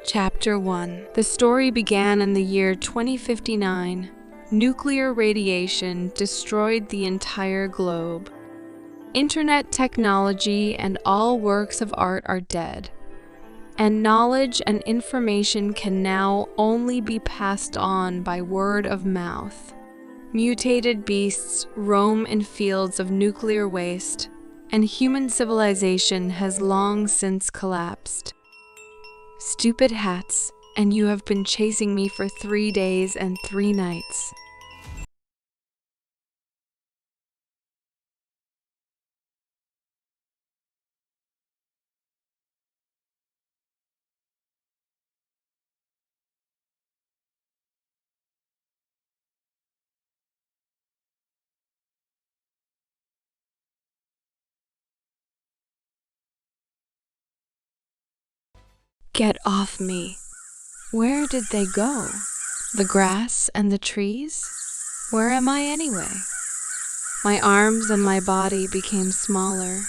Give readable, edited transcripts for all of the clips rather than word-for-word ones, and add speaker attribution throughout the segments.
Speaker 1: Chapter 1. The story began in the year 2059. Nuclear radiation destroyed the entire globe. Internet technology and all works of art are dead. And knowledge and information can now only be passed on by word of mouth. Mutated beasts roam in fields of nuclear waste, and human civilization has long since collapsed. Stupid hats, and you have been chasing me for 3 days and 3 nights. Get off me. Where did they go? The grass and the trees? Where am I anyway? My arms and my body became smaller,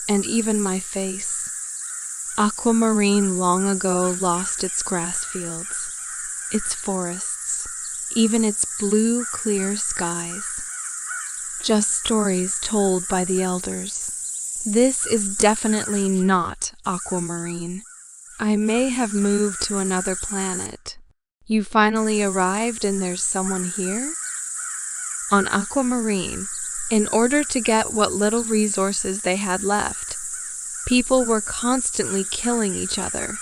Speaker 1: and even my face. Aquamarine long ago lost its grass fields, its forests, even its blue, clear skies. Just stories told by the elders. This is definitely not Aquamarine. I may have moved to another planet. You finally arrived and there's someone here? On Aquamarine, in order to get what little resources they had left, people were constantly killing each other.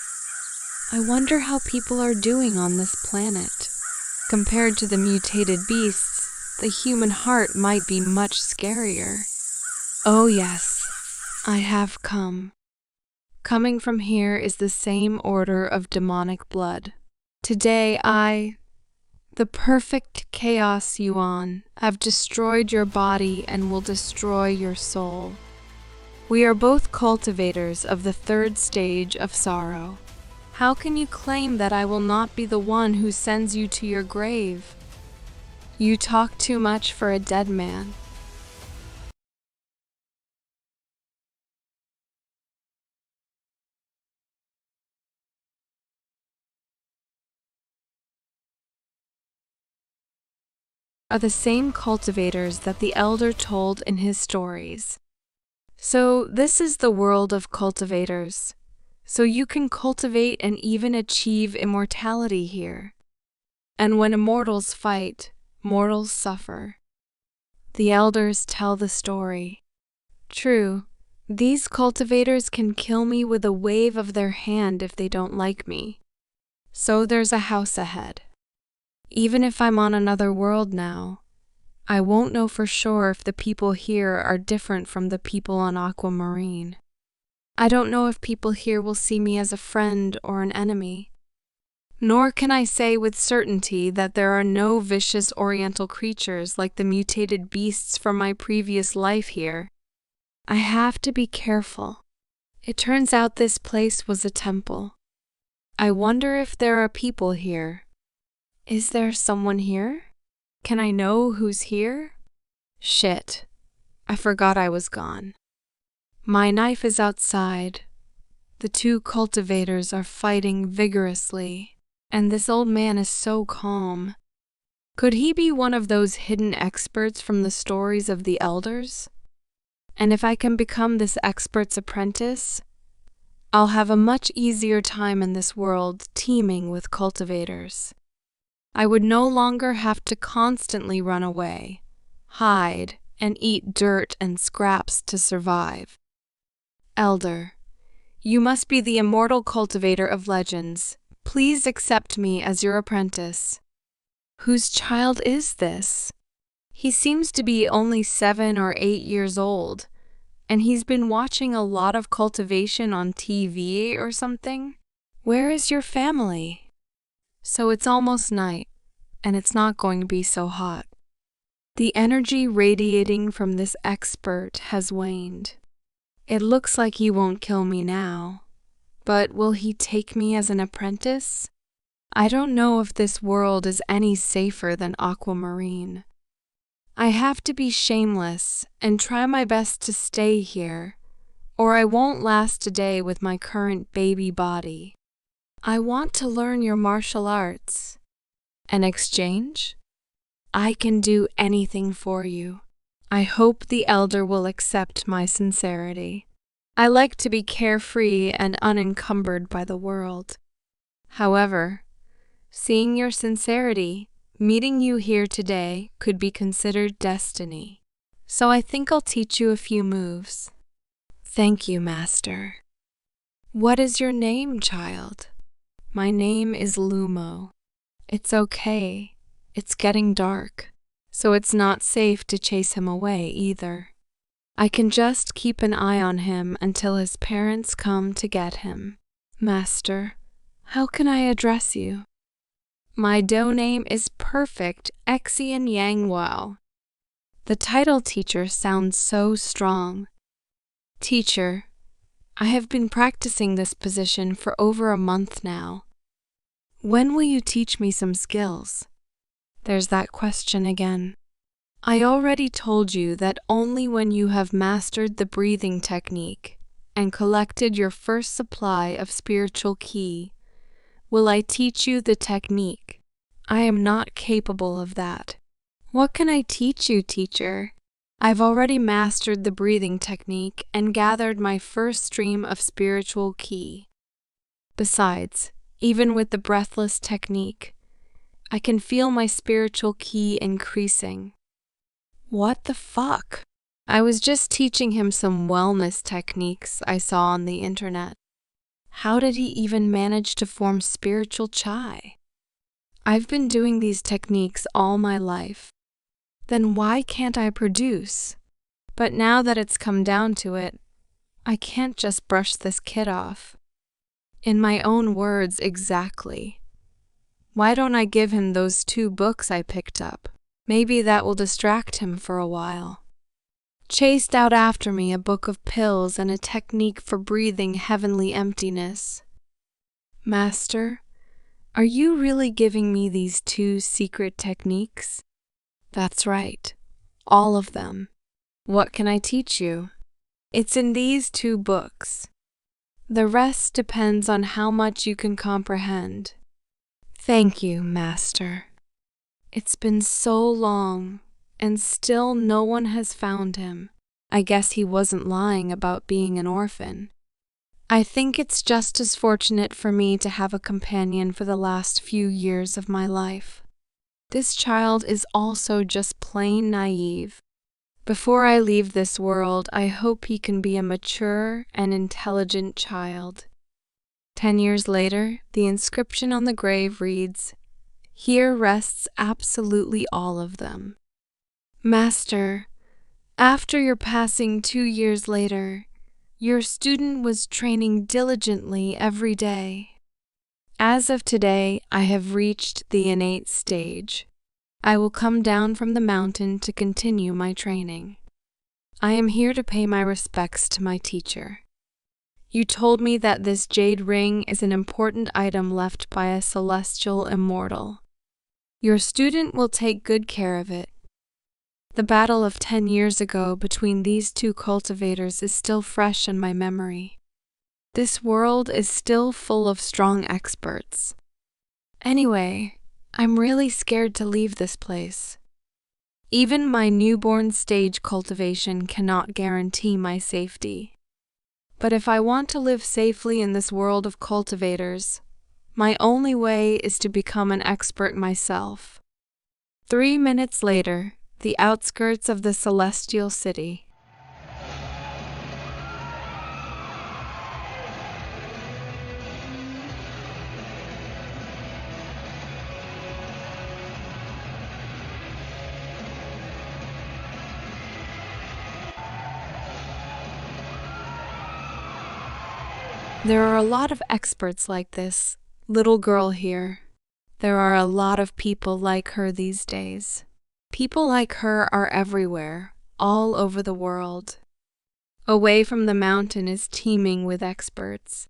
Speaker 1: I wonder how people are doing on this planet. Compared to the mutated beasts, the human heart might be much scarier. Oh yes, I have come. Coming from here is the same order of demonic blood. Today the perfect Chaos Yuan, have destroyed your body and will destroy your soul. We are both cultivators of the 3rd stage of sorrow. How can you claim that I will not be the one who sends you to your grave? You talk too much for a dead man. Are the same cultivators that the elder told in his stories. So this is the world of cultivators. So you can cultivate and even achieve immortality here. And when immortals fight, mortals suffer. The elders tell the story. True, these cultivators can kill me with a wave of their hand if they don't like me. So there's a house ahead. Even if I'm on another world now, I won't know for sure if the people here are different from the people on Aquamarine. I don't know if people here will see me as a friend or an enemy. Nor can I say with certainty that there are no vicious oriental creatures like the mutated beasts from my previous life here. I have to be careful. It turns out this place was a temple. I wonder if there are people here. Is there someone here? Can I know who's here? Shit. I forgot I was gone. My knife is outside. The 2 cultivators are fighting vigorously, and this old man is so calm. Could he be one of those hidden experts from the stories of the elders? And if I can become this expert's apprentice, I'll have a much easier time in this world teeming with cultivators. I would no longer have to constantly run away, hide, and eat dirt and scraps to survive. Elder, you must be the immortal cultivator of legends. Please accept me as your apprentice. Whose child is this? He seems to be only 7 or 8 years old, and he's been watching a lot of cultivation on TV or something. Where is your family? So it's almost night, and it's not going to be so hot. The energy radiating from this expert has waned. It looks like he won't kill me now, but will he take me as an apprentice? I don't know if this world is any safer than Aquamarine. I have to be shameless and try my best to stay here, or I won't last a day with my current baby body. I want to learn your martial arts. An exchange? I can do anything for you. I hope the elder will accept my sincerity. I like to be carefree and unencumbered by the world. However, seeing your sincerity, meeting you here today could be considered destiny. So I think I'll teach you a few moves. Thank you, Master. What is your name, child? My name is Lumo. It's okay. It's getting dark, so it's not safe to chase him away either. I can just keep an eye on him until his parents come to get him. Master, how can I address you? My do name is Perfect Exian Yangwao. The title teacher sounds so strong. Teacher, I have been practicing this position for over a month now. When will you teach me some skills? There's that question again. I already told you that only when you have mastered the breathing technique and collected your first supply of spiritual ki will I teach you the technique. I am not capable of that. What can I teach you, teacher? I've already mastered the breathing technique and gathered my first stream of spiritual ki. Besides, even with the breathless technique, I can feel my spiritual ki increasing. What the fuck? I was just teaching him some wellness techniques I saw on the internet. How did he even manage to form spiritual chi? I've been doing these techniques all my life. Then why can't I produce? But now that it's come down to it, I can't just brush this kid off. In my own words, exactly. Why don't I give him those 2 books I picked up? Maybe that will distract him for a while. Chased out after me a book of pills and a technique for breathing heavenly emptiness. Master, are you really giving me these 2 secret techniques? That's right, all of them. What can I teach you? It's in these 2 books. The rest depends on how much you can comprehend. Thank you, Master. It's been so long, and still no one has found him. I guess he wasn't lying about being an orphan. I think it's just as fortunate for me to have a companion for the last few years of my life. This child is also just plain naive. Before I leave this world, I hope he can be a mature and intelligent child. 10 years later, the inscription on the grave reads, "Here rests absolutely all of them." Master, after your passing 2 years later, your student was training diligently every day. As of today, I have reached the innate stage. I will come down from the mountain to continue my training. I am here to pay my respects to my teacher. You told me that this jade ring is an important item left by a celestial immortal. Your student will take good care of it. The battle of 10 years ago between these 2 cultivators is still fresh in my memory. This world is still full of strong experts. Anyway, I'm really scared to leave this place. Even my newborn stage cultivation cannot guarantee my safety. But if I want to live safely in this world of cultivators, my only way is to become an expert myself. 3 minutes later, the outskirts of the celestial city. There are a lot of experts like this little girl here. There are a lot of people like her these days. People like her are everywhere, all over the world. Away from the mountain is teeming with experts.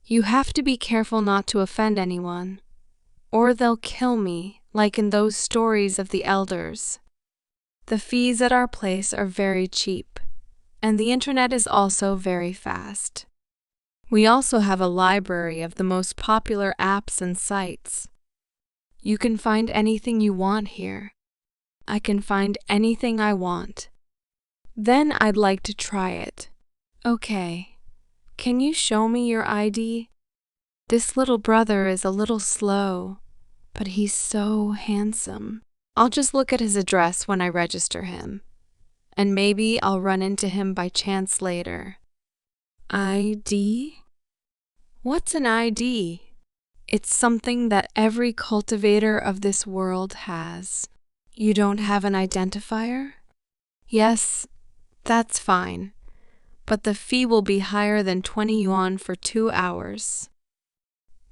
Speaker 1: You have to be careful not to offend anyone, or they'll kill me, like in those stories of the elders. The fees at our place are very cheap, and the internet is also very fast. We also have a library of the most popular apps and sites. You can find anything you want here. I can find anything I want. Then I'd like to try it. Okay. Can you show me your ID? This little brother is a little slow, but he's so handsome. I'll just look at his address when I register him, and maybe I'll run into him by chance later. ID? What's an ID? It's something that every cultivator of this world has. You don't have an identifier? Yes, that's fine, but the fee will be higher than 20 yuan for 2 hours.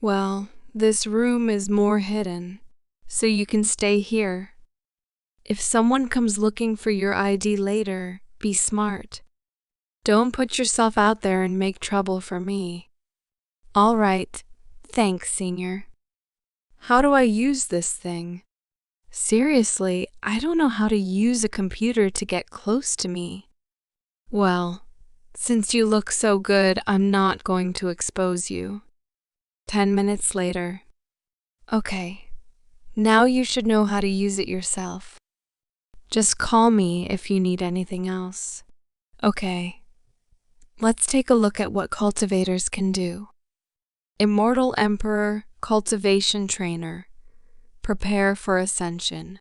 Speaker 1: Well, this room is more hidden, so you can stay here. If someone comes looking for your ID later, be smart. Don't put yourself out there and make trouble for me. All right, thanks, Senior. How do I use this thing? Seriously, I don't know how to use a computer to get close to me. Well, since you look so good, I'm not going to expose you. 10 minutes later. Okay, now you should know how to use it yourself. Just call me if you need anything else. Okay, let's take a look at what cultivators can do. Immortal Emperor, Cultivation Trainer. Prepare for ascension.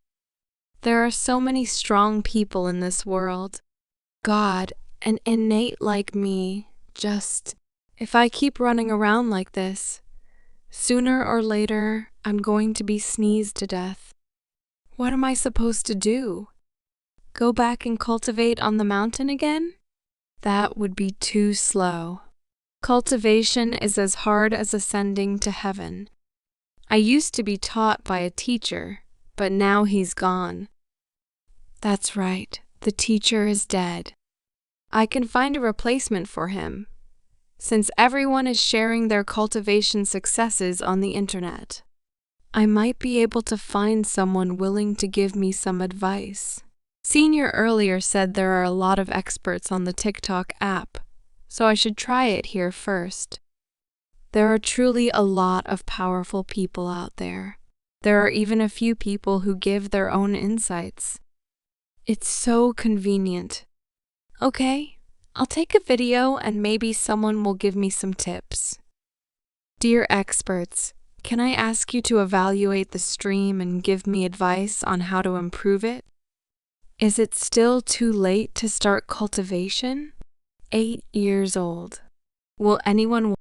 Speaker 1: There are so many strong people in this world. God, an innate like me, if I keep running around like this, sooner or later I'm going to be sneezed to death. What am I supposed to do? Go back and cultivate on the mountain again? That would be too slow. Cultivation is as hard as ascending to heaven. I used to be taught by a teacher, but now he's gone. That's right, the teacher is dead. I can find a replacement for him, since everyone is sharing their cultivation successes on the internet. I might be able to find someone willing to give me some advice. Senior earlier said there are a lot of experts on the TikTok app, so I should try it here first. There are truly a lot of powerful people out there. There are even a few people who give their own insights. It's so convenient. Okay, I'll take a video and maybe someone will give me some tips. Dear experts, can I ask you to evaluate the stream and give me advice on how to improve it? Is it still too late to start cultivation? 8 years old. Will anyone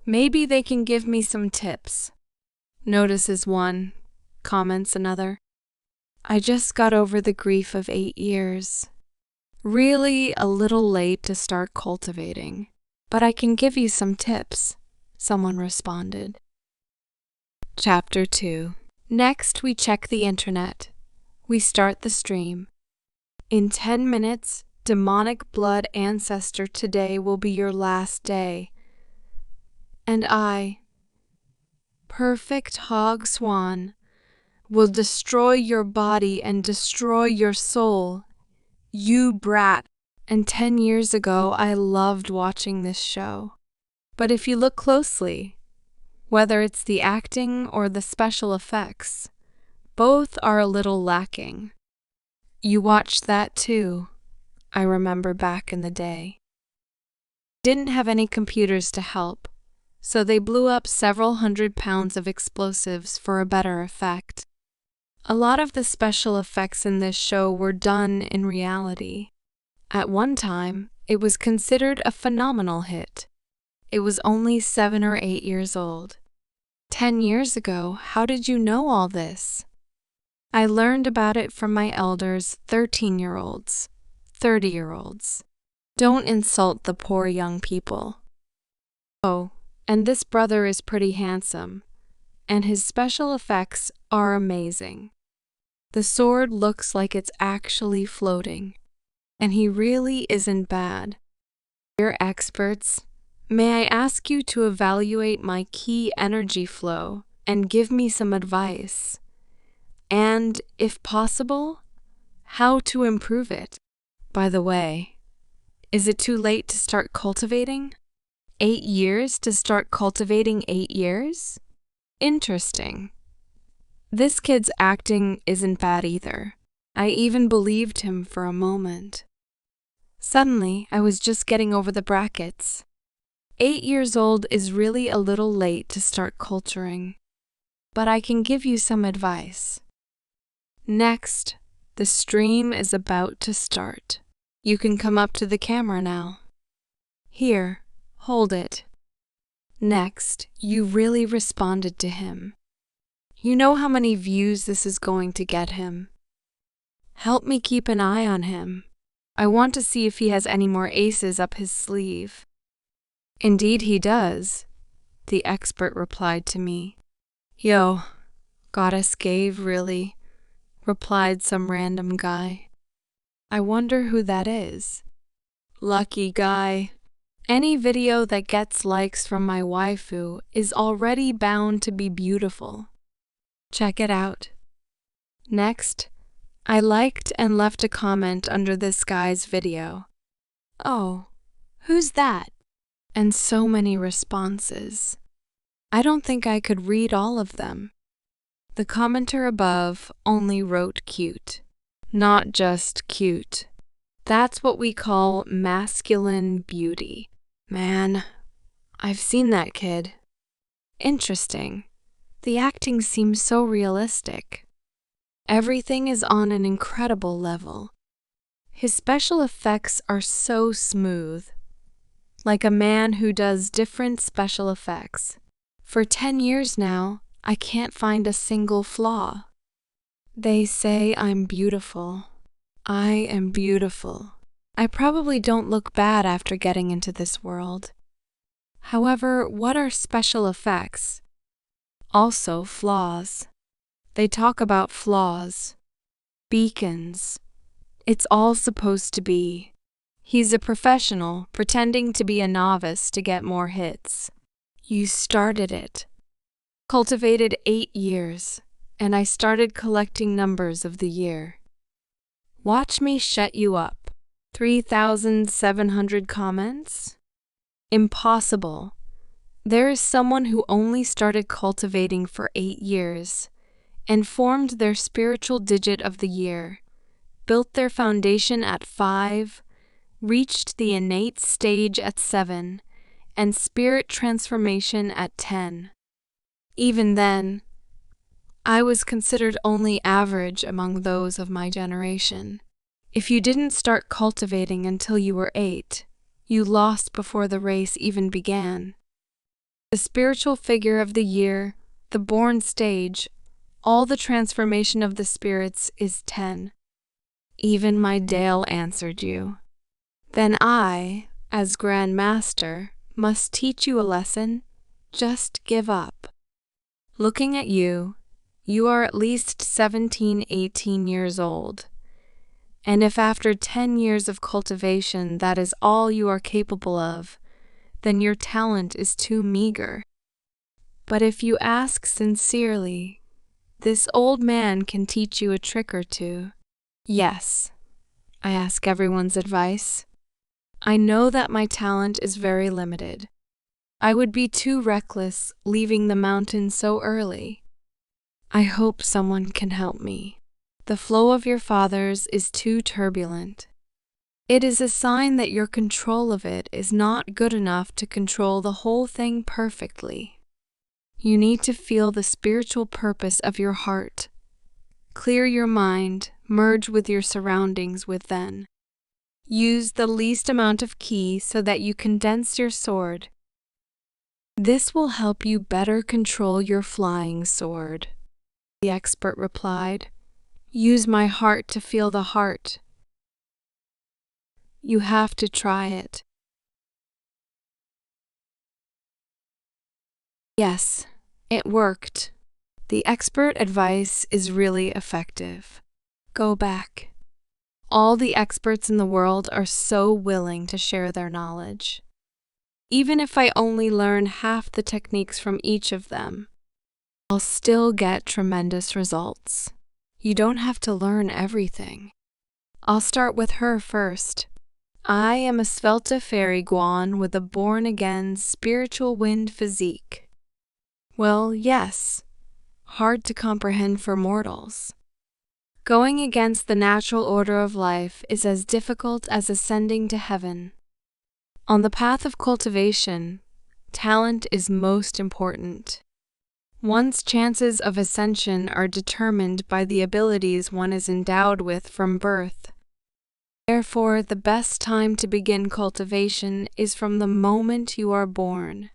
Speaker 1: Maybe they can give me some tips. Notices one, comments another. I just got over the grief of 8 years. Really a little late to start cultivating, but I can give you some tips, someone responded. Chapter 2. Next, we check the internet. We start the stream. In 10 minutes, demonic blood ancestor, today will be your last day. And I, perfect hog swan, will destroy your body and destroy your soul, you brat. And 10 years ago, I loved watching this show. But if you look closely, whether it's the acting or the special effects, both are a little lacking. You watched that too, I remember back in the day. Didn't have any computers to help, so they blew up several 100 pounds of explosives for a better effect. A lot of the special effects in this show were done in reality. At one time, it was considered a phenomenal hit. It was only 7 or 8 years old. 10 years ago, how did you know all this? I learned about it from my elders, 13-year-olds, 30-year-olds. Don't insult the poor young people. Oh, and this brother is pretty handsome, and his special effects are amazing. The sword looks like it's actually floating, and he really isn't bad. Dear experts, may I ask you to evaluate my key energy flow and give me some advice. And, if possible, how to improve it. By the way, is it too late to start cultivating? 8 years to start cultivating 8 years? Interesting. This kid's acting isn't bad either. I even believed him for a moment. Suddenly, I was just getting over the brackets. 8 years old is really a little late to start culturing. But I can give you some advice. Next, the stream is about to start. You can come up to the camera now. Here, hold it. Next, you really responded to him. You know how many views this is going to get him. Help me keep an eye on him. I want to see if he has any more aces up his sleeve. Indeed he does, the expert replied to me. Yo, Goddess Gave, really? Replied some random guy. I wonder who that is. Lucky guy. Any video that gets likes from my waifu is already bound to be beautiful. Check it out. Next, I liked and left a comment under this guy's video. Oh, who's that? And so many responses. I don't think I could read all of them. The commenter above only wrote cute, not just cute. That's what we call masculine beauty. Man, I've seen that kid. Interesting. The acting seems so realistic. Everything is on an incredible level. His special effects are so smooth, like a man who does different special effects. For 10 years now, I can't find a single flaw. They say I'm beautiful. I am beautiful. I probably don't look bad after getting into this world. However, what are special effects? Also flaws. They talk about flaws. Beacons. It's all supposed to be. He's a professional pretending to be a novice to get more hits. You started it. Cultivated 8 years, and I started collecting numbers of the year. Watch me shut you up. 3,700 comments? Impossible. There is someone who only started cultivating for 8 years and formed their spiritual digit of the year, built their foundation at 5, reached the innate stage at 7, and spirit transformation at 10. Even then, I was considered only average among those of my generation. If you didn't start cultivating until you were 8, you lost before the race even began. The spiritual figure of the year, the born stage, all the transformation of the spirits is 10. Even my Dale answered you. Then I, as Grand Master, must teach you a lesson. Just give up. Looking at you, you are at least 17, 18 years old. And if after 10 years of cultivation that is all you are capable of, then your talent is too meager. But if you ask sincerely, this old man can teach you a trick or two. Yes, I ask everyone's advice. I know that my talent is very limited. I would be too reckless leaving the mountain so early. I hope someone can help me. The flow of your fathers is too turbulent. It is a sign that your control of it is not good enough to control the whole thing perfectly. You need to feel the spiritual purpose of your heart. Clear your mind, merge with your surroundings within. Use the least amount of ki so that you condense your sword. This will help you better control your flying sword. The expert replied, Use my heart to feel the heart. You have to try it. Yes, it worked. The expert advice is really effective. Go back. All the experts in the world are so willing to share their knowledge. Even if I only learn half the techniques from each of them, I'll still get tremendous results. You don't have to learn everything. I'll start with her first. I am a svelte fairy guan with a born-again spiritual wind physique. Well, yes, hard to comprehend for mortals. Going against the natural order of life is as difficult as ascending to heaven. On the path of cultivation, talent is most important. One's chances of ascension are determined by the abilities one is endowed with from birth. Therefore, the best time to begin cultivation is from the moment you are born.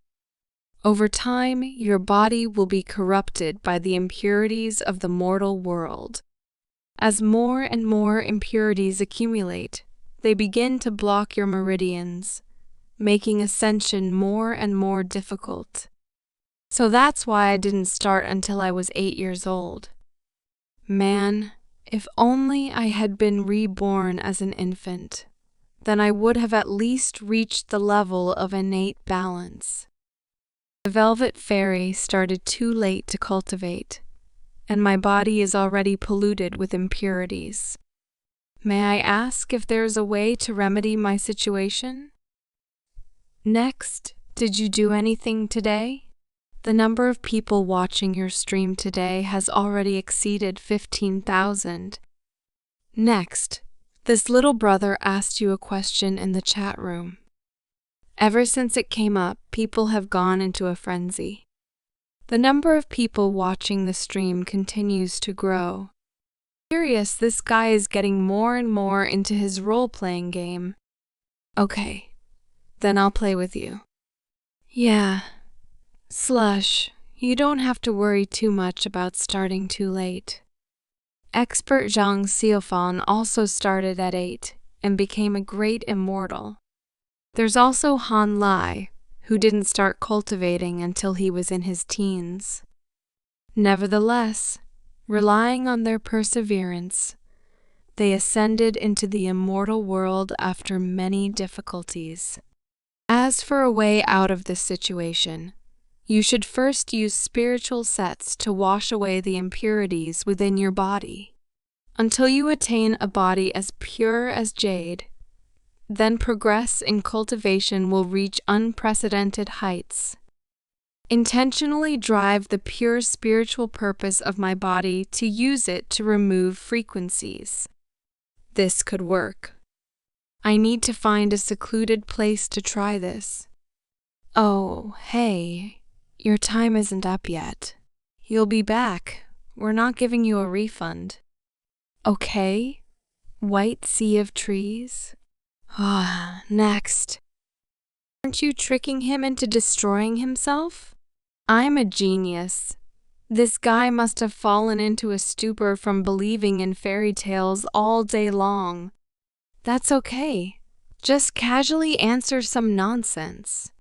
Speaker 1: Over time, your body will be corrupted by the impurities of the mortal world. As more and more impurities accumulate, they begin to block your meridians, making ascension more and more difficult. So that's why I didn't start until I was 8 years old. Man, if only I had been reborn as an infant, then I would have at least reached the level of innate balance. The Velvet Fairy started too late to cultivate, and my body is already polluted with impurities. May I ask if there is a way to remedy my situation? Next, did you do anything today? The number of people watching your stream today has already exceeded 15,000. Next, this little brother asked you a question in the chat room. Ever since it came up, people have gone into a frenzy. The number of people watching the stream continues to grow. Curious, this guy is getting more and more into his role-playing game. Okay, then I'll play with you. Yeah. Slush, you don't have to worry too much about starting too late. Expert Zhang Xiaofan also started at 8 and became a great immortal. There's also Han Lai, who didn't start cultivating until he was in his teens. Nevertheless, relying on their perseverance, they ascended into the immortal world after many difficulties. As for a way out of this situation, you should first use spiritual sets to wash away the impurities within your body, until you attain a body as pure as jade. Then progress in cultivation will reach unprecedented heights. Intentionally drive the pure spiritual purpose of my body to use it to remove frequencies. This could work. I need to find a secluded place to try this. Oh, hey, your time isn't up yet. You'll be back. We're not giving you a refund. Okay? White sea of trees? Ah, next. Aren't you tricking him into destroying himself? I'm a genius. This guy must have fallen into a stupor from believing in fairy tales all day long. That's okay. Just casually answer some nonsense.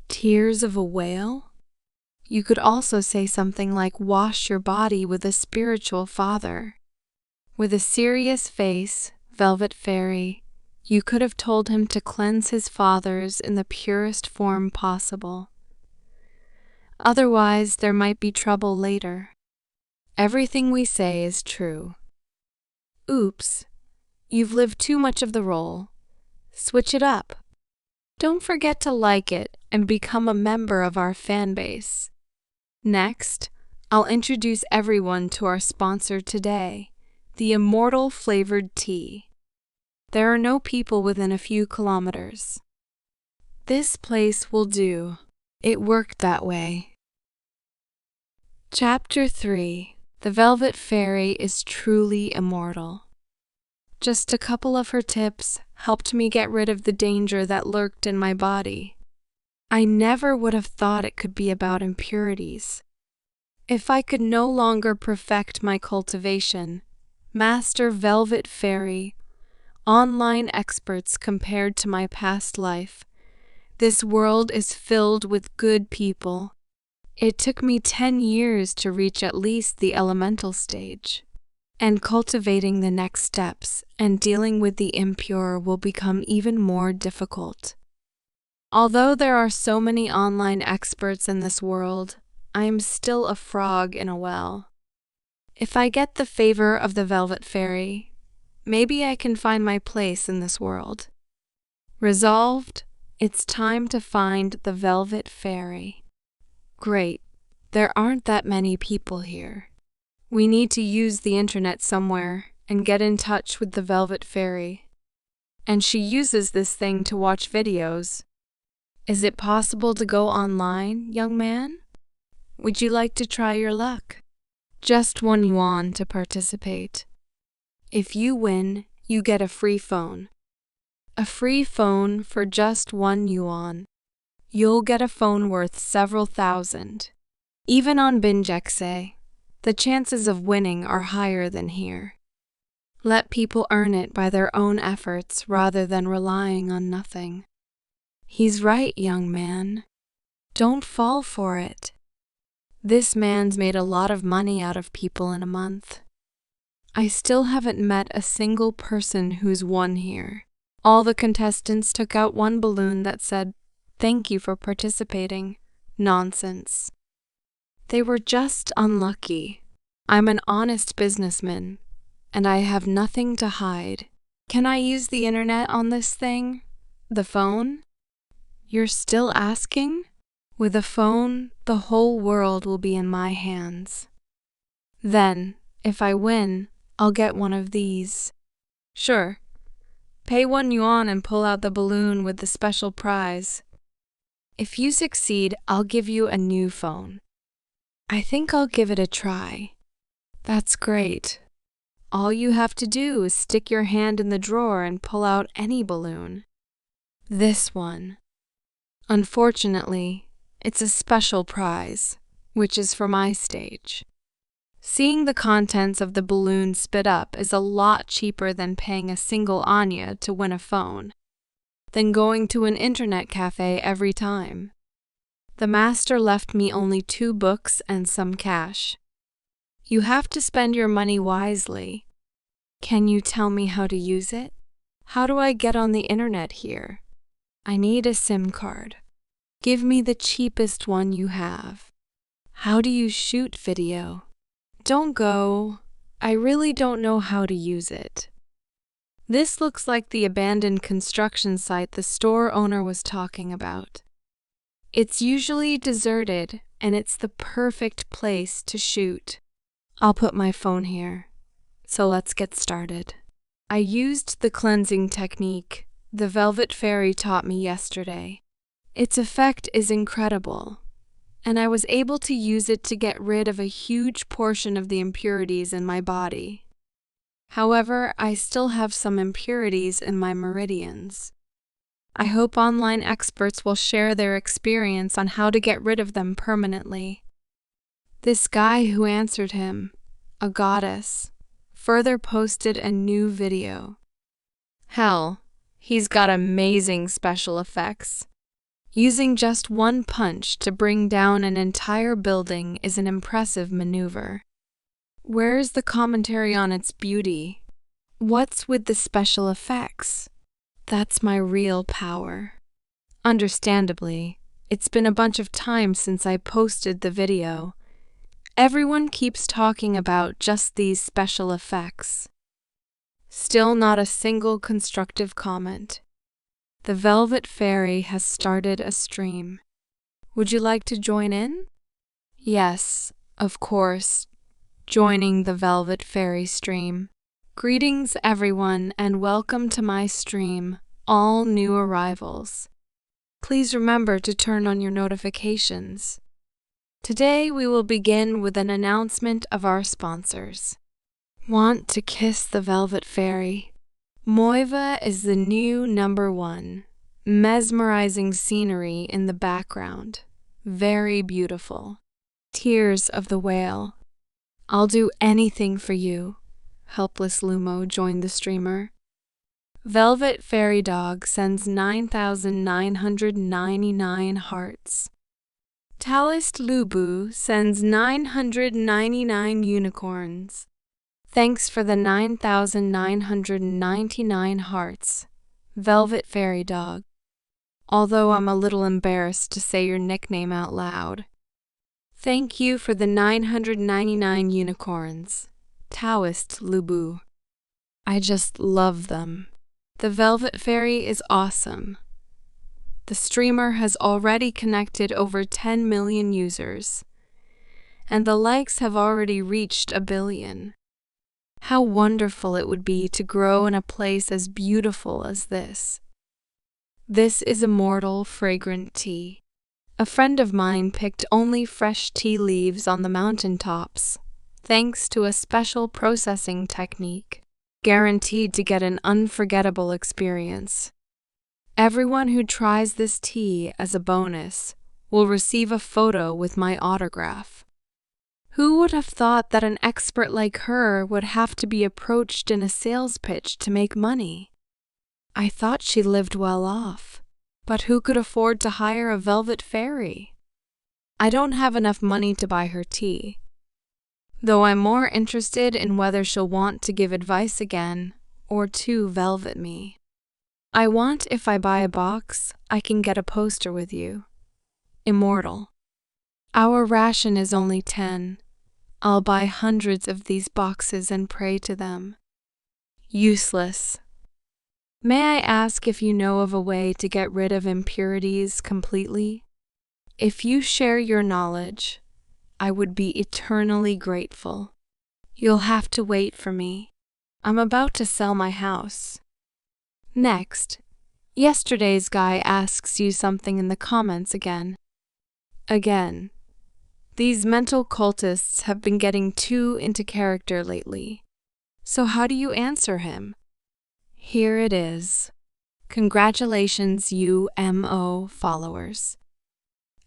Speaker 1: Tears of a whale? You could also say something like wash your body with a spiritual father. With a serious face, Velvet Fairy, you could have told him to cleanse his fathers in the purest form possible. Otherwise, there might be trouble later. Everything we say is true. Oops, you've lived too much of the role. Switch it up. Don't forget to like it and become a member of our fan base. Next, I'll introduce everyone to our sponsor today, the Immortal Flavored Tea. There are no people within a few kilometers. This place will do. It worked that way. Chapter 3. The Velvet Fairy is truly immortal. Just a couple of her tips helped me get rid of the danger that lurked in my body. I never would have thought it could be about impurities. If I could no longer perfect my cultivation, Master Velvet Fairy, online experts compared to my past life, this world is filled with good people. It took me 10 years to reach at least the elemental stage. And cultivating the next steps and dealing with the impure will become even more difficult. Although there are so many online experts in this world, I am still a frog in a well. If I get the favor of the Velvet Fairy, maybe I can find my place in this world. Resolved, it's time to find the Velvet Fairy. Great, there aren't that many people here. We need to use the internet somewhere and get in touch with the Velvet Fairy. And she uses this thing to watch videos. Is it possible to go online, young man? Would you like to try your luck? Just 1 yuan to participate. If you win, you get a free phone. A free phone for just 1 yuan. You'll get a phone worth several thousand. Even on Binjexe, the chances of winning are higher than here. Let people earn it by their own efforts rather than relying on nothing. He's right, young man. Don't fall for it. This man's made a lot of money out of people in a month. I still haven't met a single person who's won here. All the contestants took out one balloon that said, "Thank you for participating." Nonsense. They were just unlucky. I'm an honest businessman, and I have nothing to hide. Can I use the internet on this thing? The phone? You're still asking? With a phone, the whole world will be in my hands. Then, if I win, I'll get one of these. Sure. Pay 1 yuan and pull out the balloon with the special prize. If you succeed, I'll give you a new phone. I think I'll give it a try. That's great. All you have to do is stick your hand in the drawer and pull out any balloon. This one. Unfortunately, it's a special prize, which is for my stage. Seeing the contents of the balloon spit up is a lot cheaper than paying a single anya to win a phone, than going to an internet cafe every time. The master left me only 2 books and some cash. You have to spend your money wisely. Can you tell me how to use it? How do I get on the internet here? I need a SIM card. Give me the cheapest one you have. How do you shoot video? Don't go. I really don't know how to use it. This looks like the abandoned construction site the store owner was talking about. It's usually deserted, and it's the perfect place to shoot. I'll put my phone here. So let's get started. I used the cleansing technique the Velvet Fairy taught me yesterday. Its effect is incredible, and I was able to use it to get rid of a huge portion of the impurities in my body. However, I still have some impurities in my meridians. I hope online experts will share their experience on how to get rid of them permanently. This guy who answered him, a goddess, further posted a new video. Hell, he's got amazing special effects. Using just 1 punch to bring down an entire building is an impressive maneuver. Where's the commentary on its beauty? What's with the special effects? That's my real power. Understandably, it's been a bunch of time since I posted the video. Everyone keeps talking about just these special effects. Still not a single constructive comment. The Velvet Fairy has started a stream. Would you like to join in? Yes, of course, joining the Velvet Fairy stream. Greetings everyone and welcome to my stream, all new arrivals. Please remember to turn on your notifications. Today we will begin with an announcement of our sponsors. Want to kiss the Velvet Fairy? Moiva is the new #1. Mesmerizing scenery in the background. Very beautiful. Tears of the whale. I'll do anything for you. Helpless Lumo joined the streamer. Velvet Fairy Dog sends 9,999 hearts. Talist Lubu sends 999 unicorns. Thanks for the 9,999 hearts, Velvet Fairy Dog. Although I'm a little embarrassed to say your nickname out loud. Thank you for the 999 unicorns. Taoist Lubu. I just love them. The Velvet Fairy is awesome. The streamer has already connected over 10 million users, and the likes have already reached 1 billion. How wonderful it would be to grow in a place as beautiful as this. This is immortal, fragrant tea. A friend of mine picked only fresh tea leaves on the mountaintops, thanks to a special processing technique, guaranteed to get an unforgettable experience. Everyone who tries this tea as a bonus will receive a photo with my autograph. Who would have thought that an expert like her would have to be approached in a sales pitch to make money? I thought she lived well off, but who could afford to hire a velvet fairy? I don't have enough money to buy her tea, though I'm more interested in whether she'll want to give advice again or to velvet me. I want if I buy a box, I can get a poster with you. Immortal. Our ration is only 10. I'll buy hundreds of these boxes and pray to them. Useless. May I ask if you know of a way to get rid of impurities completely? If you share your knowledge, I would be eternally grateful. You'll have to wait for me. I'm about to sell my house. Next, yesterday's guy asks you something in the comments again. These mental cultists have been getting too into character lately. So how do you answer him? Here it is. Congratulations, UMO followers.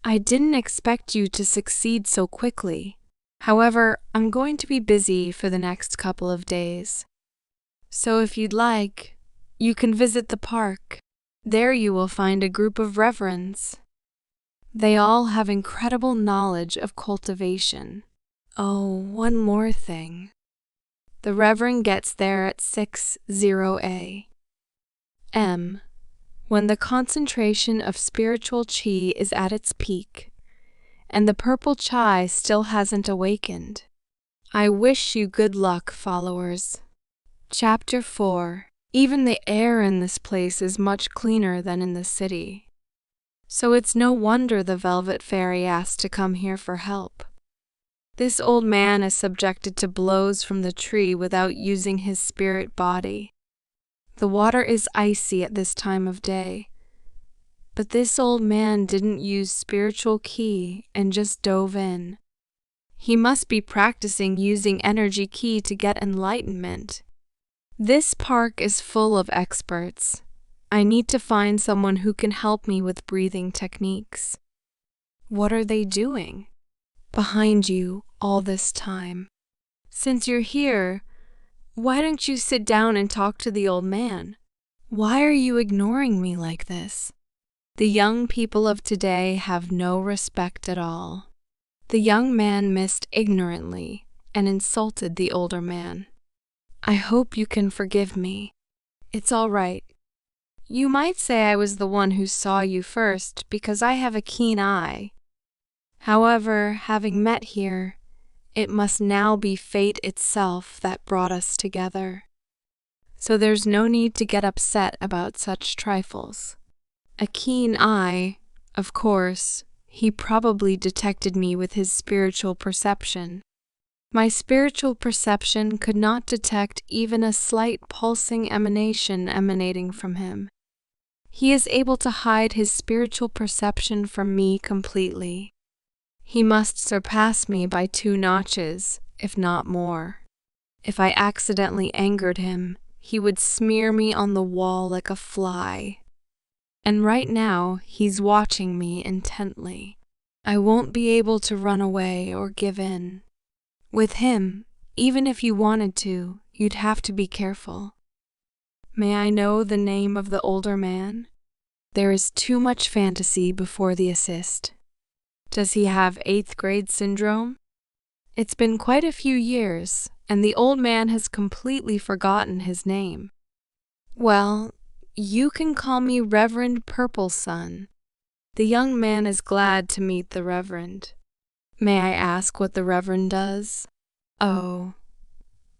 Speaker 1: I didn't expect you to succeed so quickly. However, I'm going to be busy for the next couple of days. So if you'd like, you can visit the park. There you will find a group of reverends. They all have incredible knowledge of cultivation. Oh, one more thing. The Reverend gets there at 60 a.m. when the concentration of spiritual chi is at its peak, and the purple chai still hasn't awakened. I wish you good luck, followers. Chapter 4. Even the air in this place is much cleaner than in the city. So it's no wonder the Velvet Fairy asked to come here for help. This old man is subjected to blows from the tree without using his spirit body. The water is icy at this time of day. But this old man didn't use spiritual ki and just dove in. He must be practicing using energy ki to get enlightenment. This park is full of experts. I need to find someone who can help me with breathing techniques. What are they doing? Behind you all this time. Since you're here, why don't you sit down and talk to the old man? Why are you ignoring me like this? The young people of today have no respect at all. The young man missed ignorantly and insulted the older man. I hope you can forgive me. It's all right. You might say I was the one who saw you first because I have a keen eye. However, having met here, it must now be fate itself that brought us together. So there's no need to get upset about such trifles. A keen eye, of course, he probably detected me with his spiritual perception. My spiritual perception could not detect even a slight pulsing emanation emanating from him. He is able to hide his spiritual perception from me completely. He must surpass me by 2 notches, if not more. If I accidentally angered him, he would smear me on the wall like a fly. And right now, he's watching me intently. I won't be able to run away or give in. With him, even if you wanted to, you'd have to be careful. May I know the name of the older man? There is too much fantasy before the assist. Does he have 8th grade syndrome? It's been quite a few years, and the old man has completely forgotten his name. Well, you can call me Reverend Purple Sun. The young man is glad to meet the Reverend. May I ask what the Reverend does? Oh,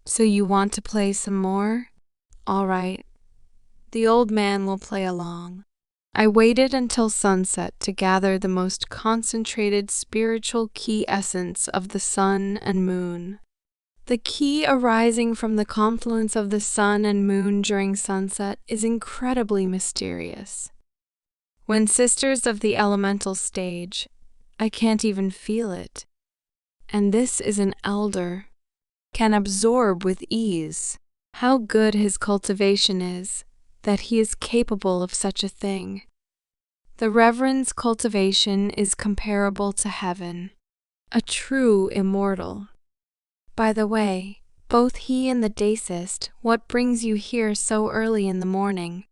Speaker 1: so you want to play some more? All right. The old man will play along. I waited until sunset to gather the most concentrated spiritual key essence of the sun and moon. The key arising from the confluence of the sun and moon during sunset is incredibly mysterious. When sisters of the elemental stage, I can't even feel it. And this is an elder, can absorb with ease. How good his cultivation is, that he is capable of such a thing. The Reverend's cultivation is comparable to heaven, a true immortal. By the way, both he and the Daysist, what brings you here so early in the morning?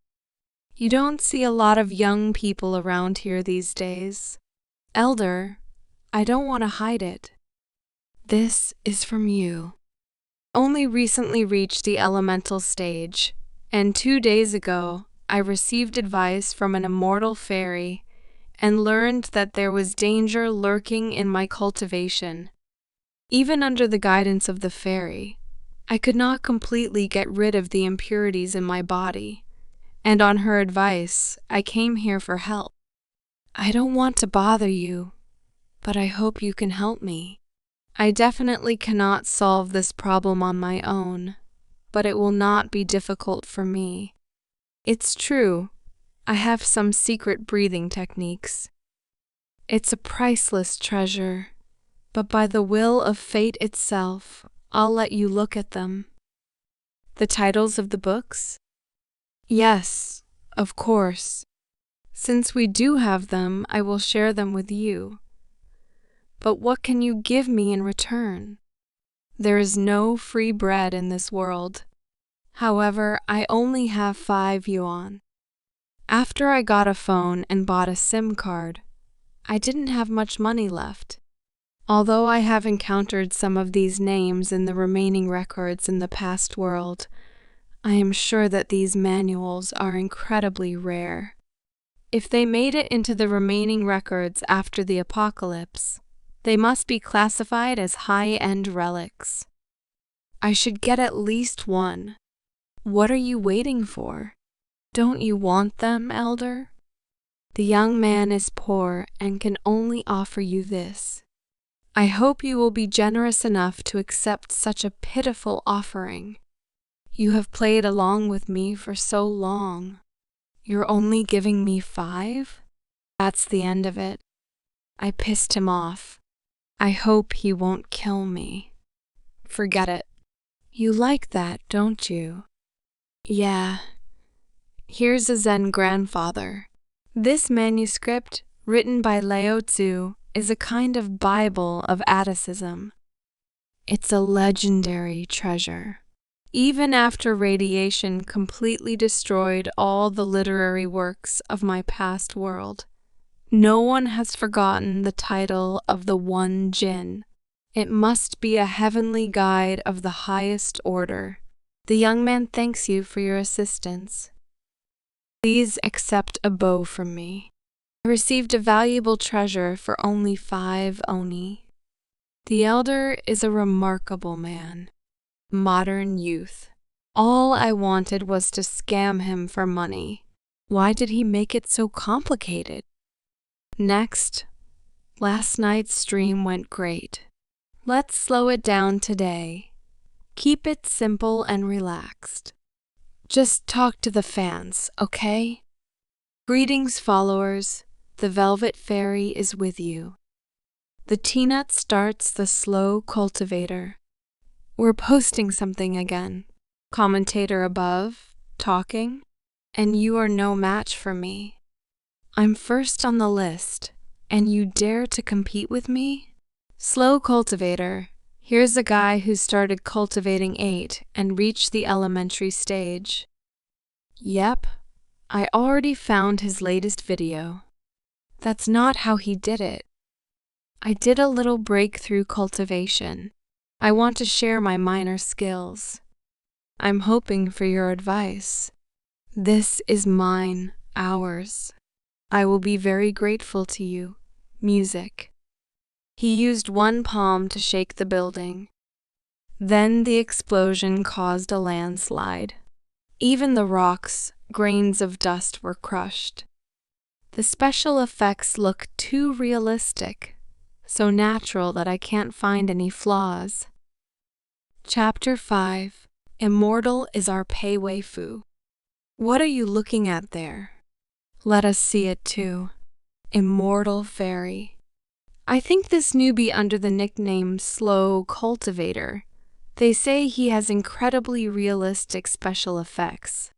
Speaker 1: You don't see a lot of young people around here these days. Elder, I don't want to hide it. This is from you. Only recently reached the elemental stage, and 2 days ago I received advice from an immortal fairy and learned that there was danger lurking in my cultivation. Even under the guidance of the fairy, I could not completely get rid of the impurities in my body, and on her advice, I came here for help. I don't want to bother you, but I hope you can help me. I definitely cannot solve this problem on my own, but it will not be difficult for me. It's true, I have some secret breathing techniques. It's a priceless treasure, but by the will of fate itself, I'll let you look at them. The titles of the books? Yes, of course. Since we do have them, I will share them with you. But what can you give me in return? There is no free bread in this world. However, I only have 5 yuan. After I got a phone and bought a SIM card, I didn't have much money left. Although I have encountered some of these names in the remaining records in the past world, I am sure that these manuals are incredibly rare. If they made it into the remaining records after the apocalypse, they must be classified as high-end relics. I should get at least one. What are you waiting for? Don't you want them, Elder? The young man is poor and can only offer you this. I hope you will be generous enough to accept such a pitiful offering. You have played along with me for so long. You're only giving me 5? That's the end of it. I pissed him off. I hope he won't kill me. Forget it. You like that, don't you? Yeah. Here's a Zen grandfather. This manuscript, written by Lao Tzu, is a kind of Bible of Atticism. It's a legendary treasure. Even after radiation completely destroyed all the literary works of my past world, no one has forgotten the title of the One Jin. It must be a heavenly guide of the highest order. The young man thanks you for your assistance. Please accept a bow from me. I received a valuable treasure for only 5 oni. The elder is a remarkable man. Modern youth. All I wanted was to scam him for money. Why did he make it so complicated? Next, last night's stream went great. Let's slow it down today. Keep it simple and relaxed. Just talk to the fans, okay? Greetings, followers. The Velvet Fairy is with you. The T-Nut starts the slow cultivator. We're posting something again. Commentator above, talking, and you are no match for me. I'm first on the list, and you dare to compete with me? Slow cultivator. Here's a guy who started cultivating 8 and reached the elementary stage. Yep, I already found his latest video. That's not how he did it. I did a little breakthrough cultivation. I want to share my minor skills. I'm hoping for your advice. This is mine, ours. I will be very grateful to you. Music. He used one palm to shake the building. Then the explosion caused a landslide. Even the rocks, grains of dust, were crushed. The special effects look too realistic, so natural that I can't find any flaws. Chapter 5. Immortal is our pay waifu. What are you looking at there? Let us see it too. Immortal Fairy. I think this newbie under the nickname Slow Cultivator. They say he has incredibly realistic special effects.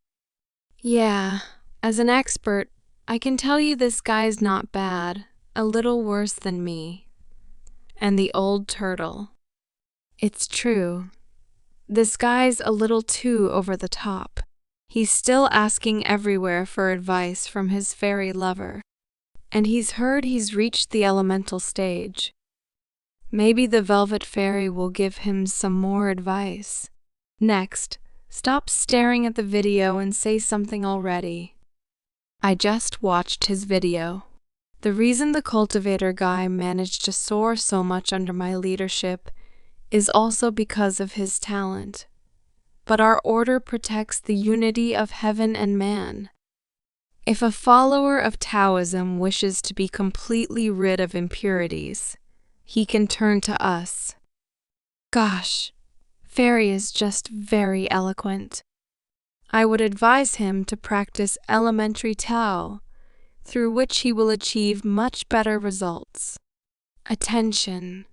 Speaker 1: Yeah, as an expert, I can tell you this guy's not bad, a little worse than me. And the old turtle. It's true. This guy's a little too over the top. He's still asking everywhere for advice from his fairy lover. And he's heard he's reached the elemental stage. Maybe the Velvet Fairy will give him some more advice. Next, stop staring at the video and say something already. I just watched his video. The reason the cultivator guy managed to soar so much under my leadership is also because of his talent. But our order protects the unity of heaven and man. If a follower of Taoism wishes to be completely rid of impurities, he can turn to us. Gosh, Fairy is just very eloquent. I would advise him to practice elementary Tao, through which he will achieve much better results. Attention!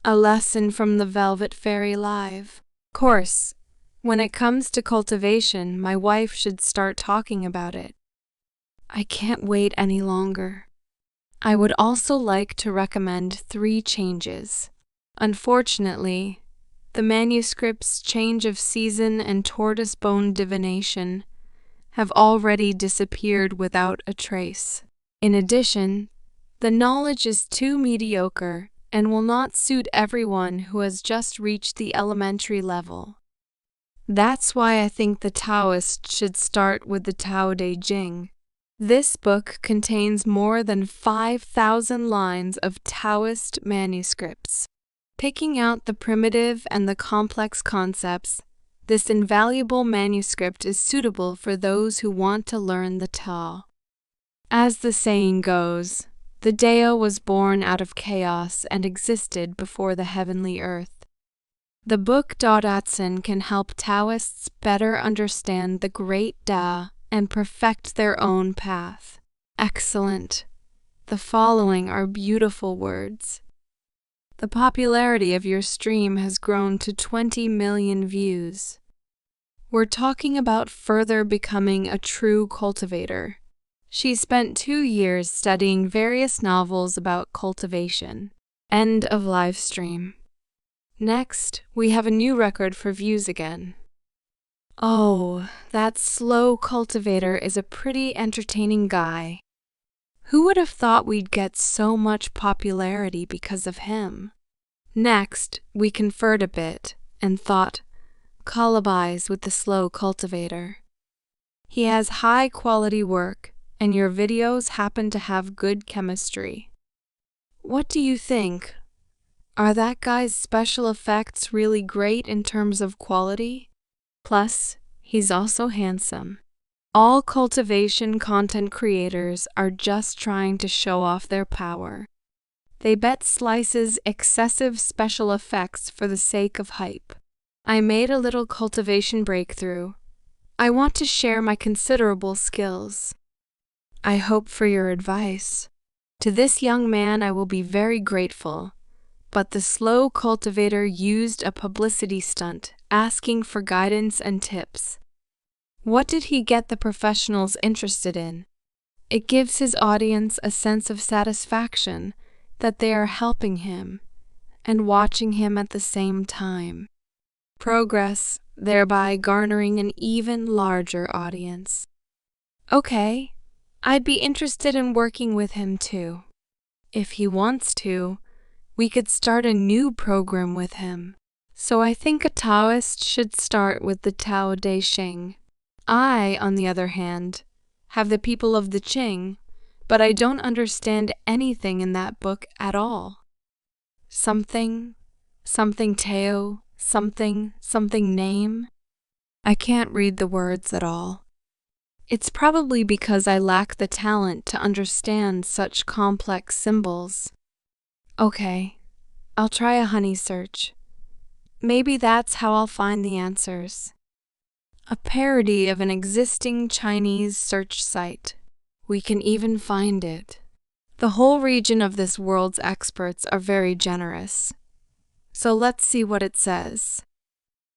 Speaker 1: A lesson from the Velvet Fairy Live. Course, when it comes to cultivation, my wife should start talking about it. I can't wait any longer. I would also like to recommend 3 changes. Unfortunately, the manuscripts Change of Season and Tortoise Bone Divination have already disappeared without a trace. In addition, the knowledge is too mediocre and will not suit everyone who has just reached the elementary level. That's why I think the Taoist should start with the Tao Te Ching. This book contains more than 5,000 lines of Taoist manuscripts. Picking out the primitive and the complex concepts, this invaluable manuscript is suitable for those who want to learn the Tao. As the saying goes, the Dao was born out of chaos and existed before the heavenly earth. The book Daodatsun can help Taoists better understand the great Da and perfect their own path. Excellent. The following are beautiful words. The popularity of your stream has grown to 20 million views. We're talking about further becoming a true cultivator. She spent 2 years studying various novels about cultivation. End of live stream. Next, we have a new record for views again. Oh, that Slow Cultivator is a pretty entertaining guy. Who would have thought we'd get so much popularity because of him? Next, we conferred a bit and thought, collabise with the Slow Cultivator. He has high-quality work, and your videos happen to have good chemistry. What do you think? Are that guy's special effects really great in terms of quality? Plus, he's also handsome. All cultivation content creators are just trying to show off their power. They bet slices excessive special effects for the sake of hype. I made a little cultivation breakthrough. I want to share my considerable skills. I hope for your advice. To this young man I will be very grateful, but the Slow Cultivator used a publicity stunt asking for guidance and tips. What did he get the professionals interested in? It gives his audience a sense of satisfaction that they are helping him and watching him at the same time. Progress, thereby garnering an even larger audience. Okay, I'd be interested in working with him too. If he wants to, we could start a new program with him. So I think a Taoist should start with the Tao Te Ching. I, on the other hand, have the people of the Qing, but I don't understand anything in that book at all. something Teo, something name. I can't read the words at all. It's probably because I lack the talent to understand such complex symbols. Okay, I'll try a honey search. Maybe that's how I'll find the answers. A parody of an existing Chinese search site. We can even find it. The whole region of this world's experts are very generous. So let's see what it says.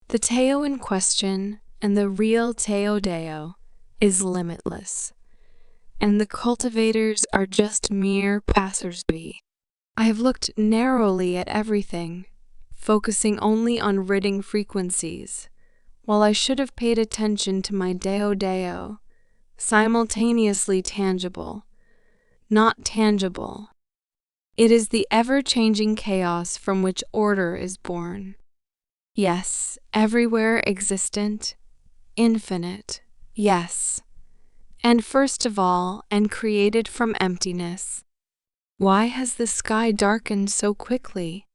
Speaker 1: The Teo in question, and the real Teo Deo, is limitless. And the cultivators are just mere passersby. I have looked narrowly at everything, focusing only on ridding frequencies, while I should have paid attention to my Deo Deo, simultaneously tangible, not tangible. It is the ever-changing chaos from which order is born. Yes, everywhere existent, infinite, yes. And first of all, and created from emptiness. Why has the sky darkened so quickly?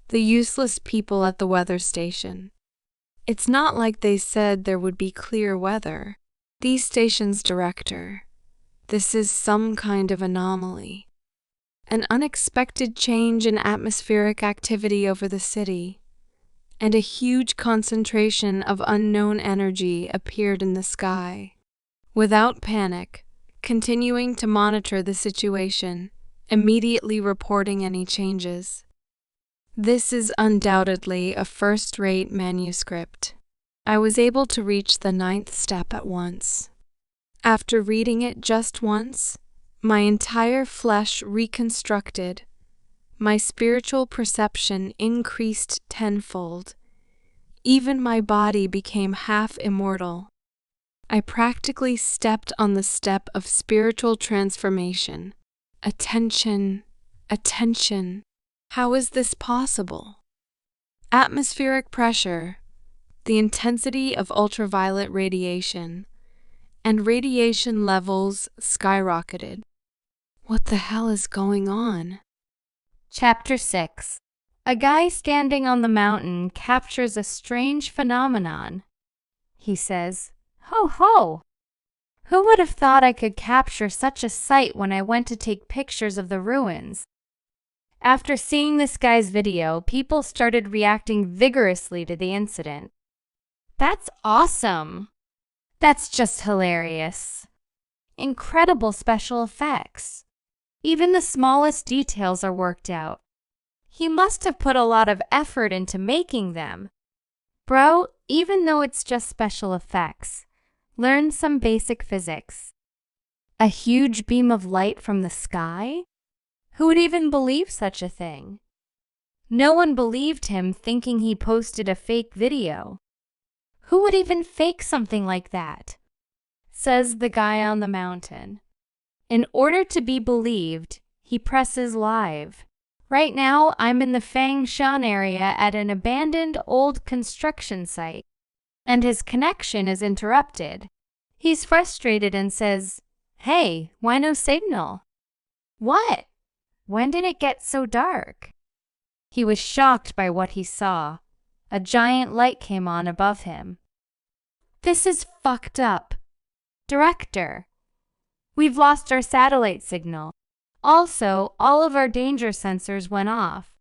Speaker 1: The useless people at the weather station. It's not like they said there would be clear weather. The station's director. This is some kind of anomaly. An unexpected change in atmospheric activity over the city, and a huge concentration of unknown energy appeared in the sky. Without panic, continuing to monitor the situation, immediately reporting any changes. This is undoubtedly a first-rate manuscript. I was able to reach the 9th step at once. After reading it just once, my entire flesh reconstructed, my spiritual perception increased tenfold. Even my body became half immortal. I practically stepped on the step of spiritual transformation. Attention. How is this possible? Atmospheric pressure, the intensity of ultraviolet radiation, and radiation levels skyrocketed. What the hell is going on?
Speaker 2: Chapter 6. A guy standing on the mountain captures a strange phenomenon. He says, "Ho ho! Who would have thought I could capture such a sight when I went to take pictures of the ruins?" After seeing this guy's video, people started reacting vigorously to the incident. "That's awesome! That's just hilarious! Incredible special effects! Even the smallest details are worked out. He must have put a lot of effort into making them. Bro, even though it's just special effects, learn some basic physics. A huge beam of light from the sky? Who would even believe such a thing?" No one believed him, thinking he posted a fake video. "Who would even fake something like that?" says the guy on the mountain. In order to be believed, he presses live. Right now, I'm in the Fangshan area at an abandoned old construction site, and his connection is interrupted. He's frustrated and says, "Hey, why no signal?" "What? When did it get so dark?" He was shocked by what he saw. A giant light came on above him. "This is fucked up. Director, we've lost our satellite signal. Also, all of our danger sensors went off."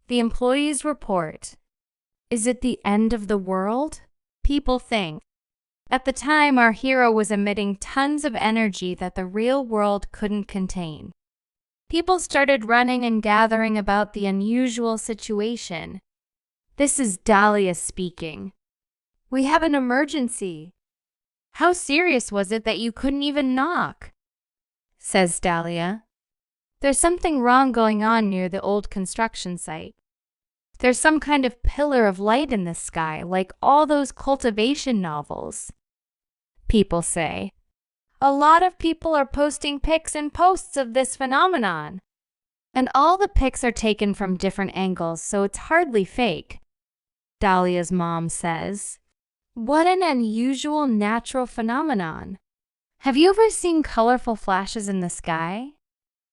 Speaker 2: The employees report. Is it the end of the world? People think. At the time, our hero was emitting tons of energy that the real world couldn't contain. People started running and gathering about the unusual situation. This is Dahlia speaking. "We have an emergency." "How serious was it that you couldn't even knock?" says Dahlia. "There's something wrong going on near the old construction site. There's some kind of pillar of light in the sky, like all those cultivation novels." People say, "A lot of people are posting pics and posts of this phenomenon. And all the pics are taken from different angles, so it's hardly fake." Dahlia's mom says, "What an unusual natural phenomenon. Have you ever seen colorful flashes in the sky?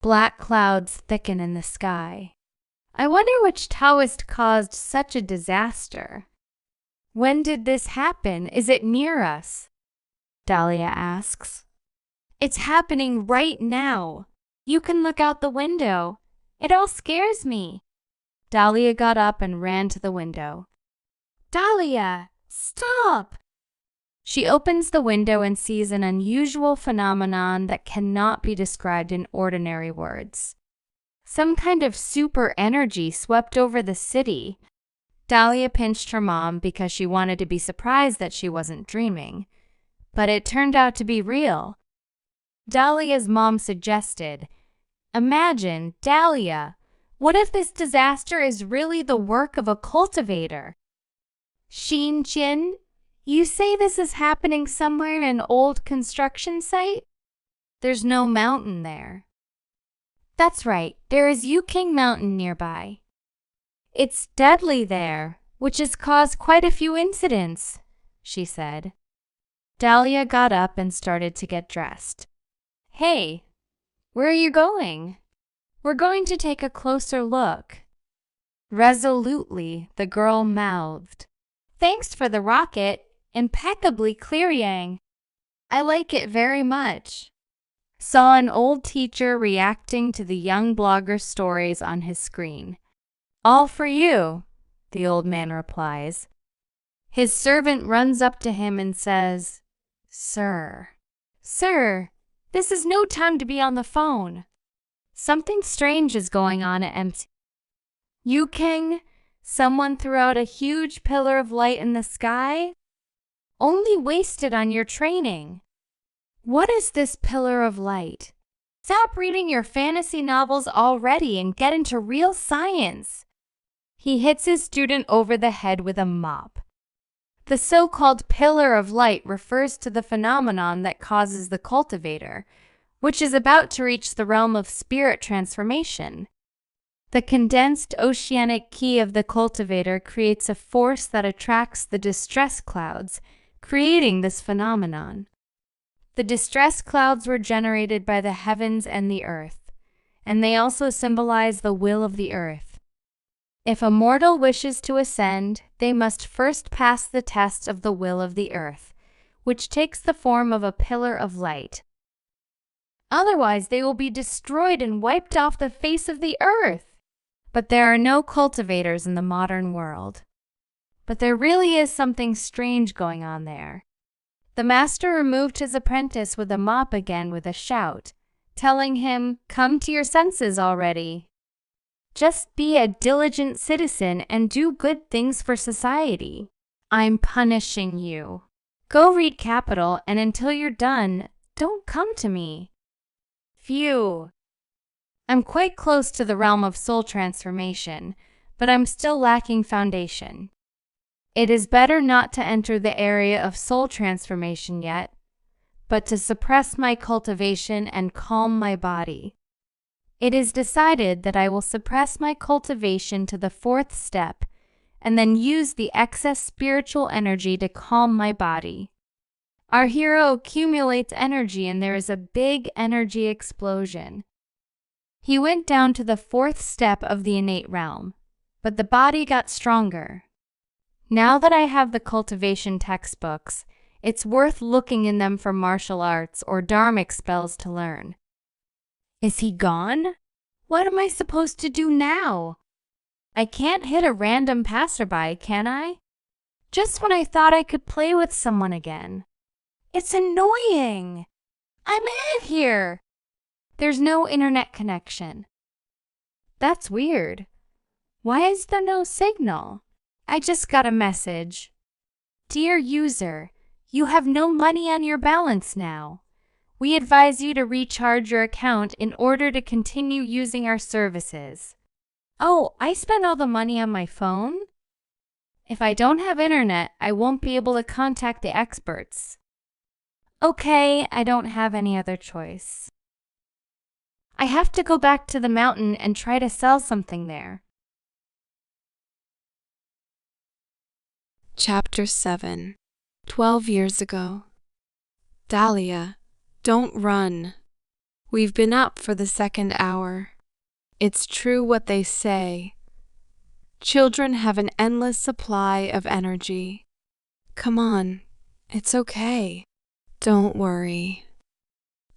Speaker 2: Black clouds thicken in the sky. I wonder which Taoist caused such a disaster. When did this happen? Is it near us? Dahlia asks. It's happening right now. You can look out the window. It all scares me. Dahlia got up and ran to the window. Dahlia, stop! She opens the window and sees an unusual phenomenon that cannot be described in ordinary words. Some kind of super energy swept over the city. Dahlia pinched her mom because she wanted to be surprised that she wasn't dreaming. But it turned out to be real. Dahlia's mom suggested, Imagine, Dahlia, what if this disaster is really the work of a cultivator? Xin-Jin, you say this is happening somewhere in an old construction site? There's no mountain there. That's right, there is Yuking Mountain nearby. It's deadly there, which has caused quite a few incidents, she said. Dahlia got up and started to get dressed. Hey, where are you going? We're going to take a closer look. Resolutely, the girl mouthed. Thanks for the rocket. Impeccably clear, Yang. I like it very much. Saw an old teacher reacting to the young blogger's stories on his screen. All for you, the old man replies. His servant runs up to him and says, Sir, this is no time to be on the phone. Something strange is going on at MT. Yuking, someone threw out a huge pillar of light in the sky? Only wasted on your training. What is this pillar of light? Stop reading your fantasy novels already and get into real science. He hits his student over the head with a mop. The so-called pillar of light refers to the phenomenon that causes the cultivator, which is about to reach the realm of spirit transformation. The condensed oceanic ki of the cultivator creates a force that attracts the distress clouds, creating this phenomenon. The distress clouds were generated by the heavens and the earth, and they also symbolize the will of the earth. If a mortal wishes to ascend, they must first pass the test of the will of the earth, which takes the form of a pillar of light. Otherwise, they will be destroyed and wiped off the face of the earth. But there are no cultivators in the modern world. But there really is something strange going on there. The master removed his apprentice with a mop again with a shout, telling him, Come to your senses already. Just be a diligent citizen and do good things for society. I'm punishing you. Go read Capital, and until you're done, don't come to me. Phew. I'm quite close to the realm of soul transformation, but I'm still lacking foundation. It is better not to enter the area of soul transformation yet, but to suppress my cultivation and calm my body. It is decided that I will suppress my cultivation to the 4th step and then use the excess spiritual energy to calm my body. Our hero accumulates energy and there is a big energy explosion. He went down to the 4th step of the innate realm, but the body got stronger. Now that I have the cultivation textbooks, it's worth looking in them for martial arts or dharmic spells to learn. Is he gone? What am I supposed to do now? I can't hit a random passerby, can I? Just when I thought I could play with someone again. It's annoying. I'm in here. There's no internet connection. That's weird. Why is there no signal? I just got a message. Dear user, you have no money on your balance now. We advise you to recharge your account in order to continue using our services. Oh, I spent all the money on my phone? If I don't have internet, I won't be able to contact the experts. Okay, I don't have any other choice. I have to go back to the mountain and try to sell something there.
Speaker 1: Chapter 7. 12 years ago. Dahlia, don't run. We've been up for the 2nd hour. It's true what they say. Children have an endless supply of energy. Come on, it's okay. Don't worry.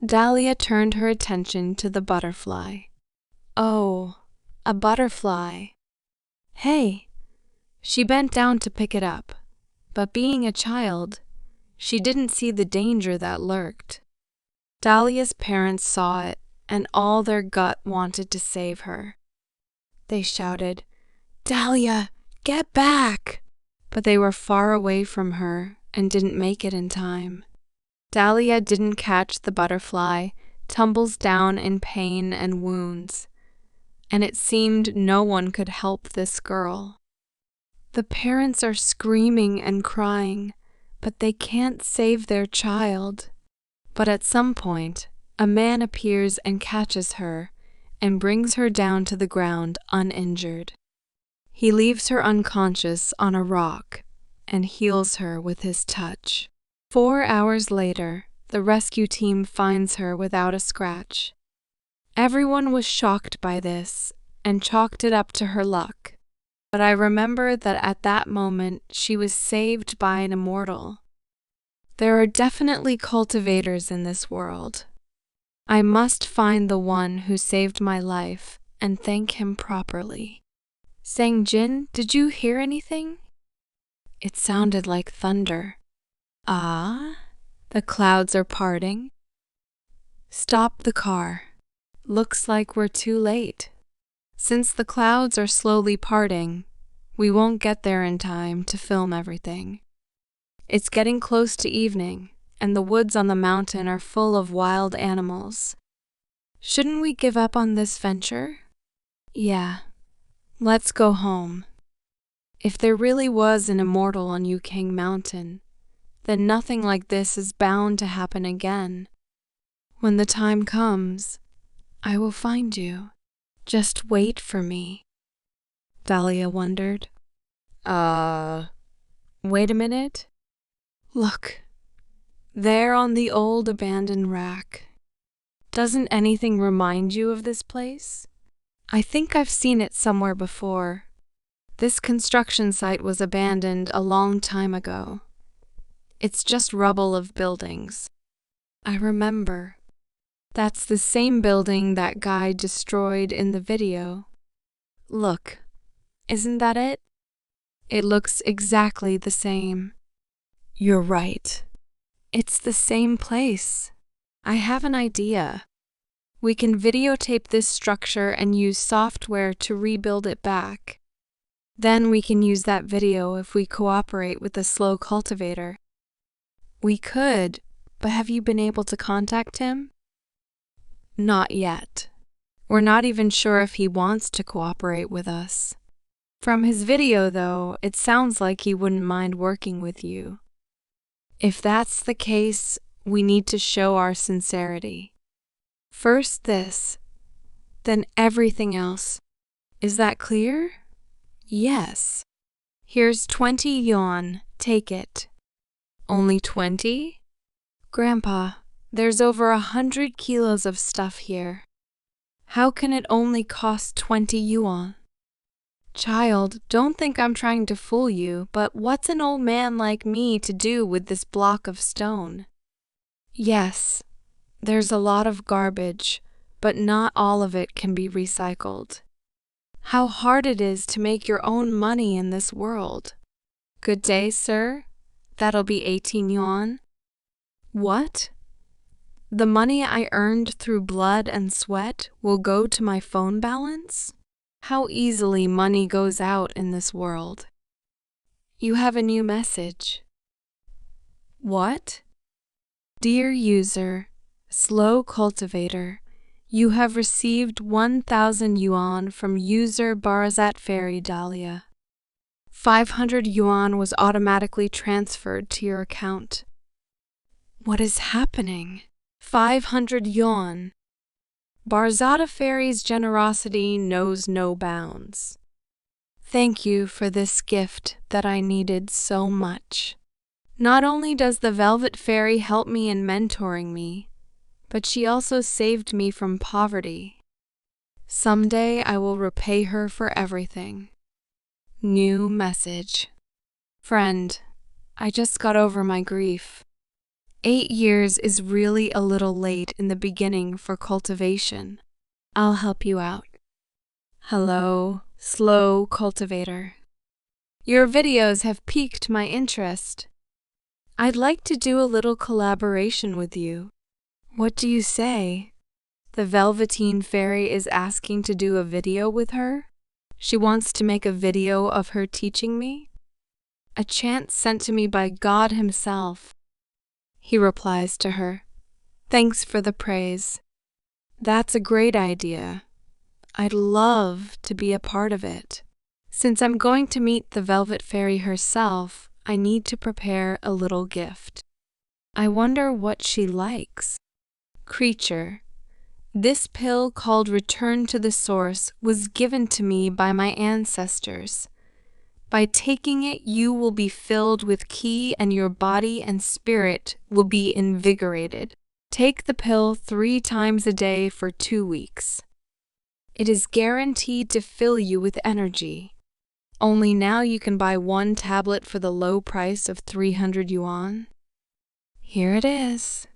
Speaker 1: Dahlia turned her attention to the butterfly. Oh, a butterfly. Hey! She bent down to pick it up, but being a child, she didn't see the danger that lurked. Dahlia's parents saw it, and all their gut wanted to save her. They shouted, "Dahlia, get back!" But they were far away from her and didn't make it in time. Dahlia didn't catch the butterfly, tumbles down in pain and wounds, and it seemed no one could help this girl. The parents are screaming and crying, but they can't save their child. But at some point, a man appears and catches her and brings her down to the ground uninjured. He leaves her unconscious on a rock and heals her with his touch. 4 hours later, the rescue team finds her without a scratch. Everyone was shocked by this and chalked it up to her luck. But I remember that at that moment she was saved by an immortal. There are definitely cultivators in this world. I must find the one who saved my life and thank him properly. Sang-jin, did you hear anything? It sounded like thunder. Ah, the clouds are parting. Stop the car. Looks like we're too late. Since the clouds are slowly parting, we won't get there in time to film everything. It's getting close to evening, and the woods on the mountain are full of wild animals. Shouldn't we give up on this venture? Yeah, let's go home. If there really was an immortal on Yukang Mountain, then nothing like this is bound to happen again. When the time comes, I will find you. Just wait for me. Dahlia wondered. Wait a minute. Look, there on the old abandoned rack. Doesn't anything remind you of this place? I think I've seen it somewhere before. This construction site was abandoned a long time ago. It's just rubble of buildings. I remember. That's the same building that guy destroyed in the video. Look, isn't that it? It looks exactly the same. You're right. It's the same place. I have an idea. We can videotape this structure and use software to rebuild it back. Then we can use that video if we cooperate with the slow cultivator. We could, but have you been able to contact him? Not yet. We're not even sure if he wants to cooperate with us. From his video, though, it sounds like he wouldn't mind working with you. If that's the case, we need to show our sincerity. First this, then everything else. Is that clear? Yes. Here's 20 yuan. Take it. Only 20? Grandpa, there's over 100 kilos of stuff here. How can it only cost 20 yuan? Child, don't think I'm trying to fool you, but what's an old man like me to do with this block of stone? Yes, there's a lot of garbage, but not all of it can be recycled. How hard it is to make your own money in this world. Good day, sir. That'll be 18 yuan. What? The money I earned through blood and sweat will go to my phone balance? How easily money goes out in this world. You have a new message. What? Dear user, slow cultivator, you have received 1,000 yuan from user Barazat Fairy Dahlia. 500 yuan was automatically transferred to your account. What is happening? 500 yuan. Barzata Fairy's generosity knows no bounds. Thank you for this gift that I needed so much. Not only does the Velvet Fairy help me in mentoring me, but she also saved me from poverty. Someday I will repay her for everything. New message. Friend, I just got over my grief. 8 years is really a little late in the beginning for cultivation. I'll help you out. Hello, slow cultivator. Your videos have piqued my interest. I'd like to do a little collaboration with you. What do you say? The Velveteen Fairy is asking to do a video with her? She wants to make a video of her teaching me? A chance sent to me by God himself. He replies to her, "Thanks for the praise. That's a great idea. I'd love to be a part of it. Since I'm going to meet the Velvet Fairy herself, I need to prepare a little gift. I wonder what she likes." Creature, this pill called Return to the Source was given to me by my ancestors. By taking it, you will be filled with ki and your body and spirit will be invigorated. Take the pill 3 times a day for 2 weeks. It is guaranteed to fill you with energy. Only now you can buy 1 tablet for the low price of 300 yuan. Here it is.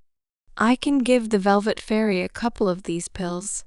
Speaker 1: I can give the Velvet Fairy a couple of these pills.